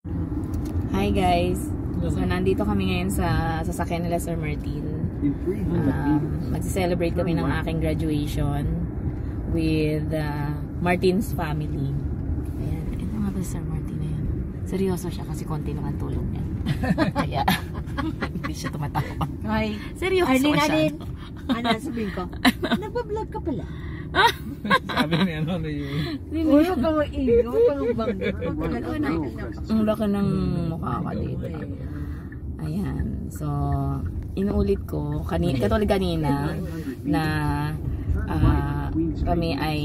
Hi guys! So nandito kami ngayon sa sasakyan nila Sir Martin. Magse-celebrate kami ng aking graduation with Martin's family. Ayan. Ito nga ba si Sir Martin na yan? Seryoso siya kasi konti lang ang tulog niya. Kaya hindi siya tumatawa. Ay, seryoso siya. Ano sabihin ko? Nagpa-vlog ka pala. Sabi ni ano na yun. Uy, huwag kang maingay. Huwag kang bangga. Ang laki ng mukha ka dito. Ayan. So, inuulit ko, katulad kanina, na kami ay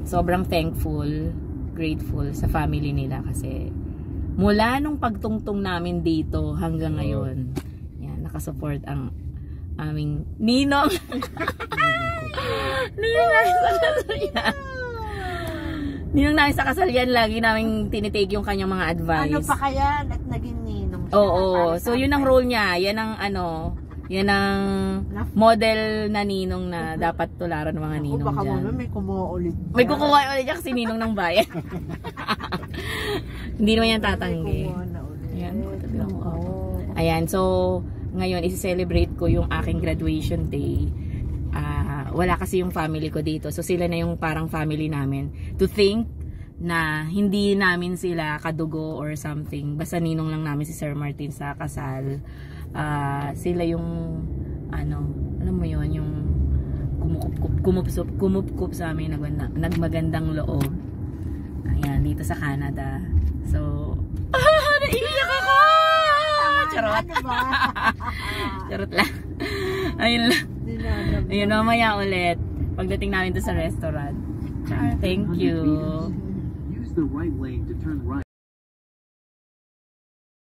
sobrang thankful, grateful sa family nila kasi mula nung pagtungtong namin dito hanggang ngayon, yan, nakasupport ang aming ninong. Ninong namin sa kasal yan. Ninong namin sa kasal yan, lagi namin tinitake yung kanyang mga advice. Ano pa kaya at naging ninong siya? Oo, so yun ang role niya. Yan ang yan ang model na ninong na dapat tularan ng mga ninong baka dyan. baka may kumuha ulit. May kukuha ulit dyan kasi ninong ng bayan. Hindi naman yan tatanggi. Ayan, ayan, so ngayon isi-celebrate ko yung aking graduation day. Wala kasi yung family ko dito. So sila na yung parang family namin. To think na hindi namin sila kadugo or something. Basta ninong lang namin si Sir Martin sa kasal. Sila yung alam mo yun, yung kumupkup sa amin, nagmagandang loob. Ayan, dito sa Canada. So, naiiyak ako! Charot. Charot lang. Ayun lang. Ayun, mamaya ulit. Pagdating namin to sa restaurant. Thank you. Use the right lane to turn right.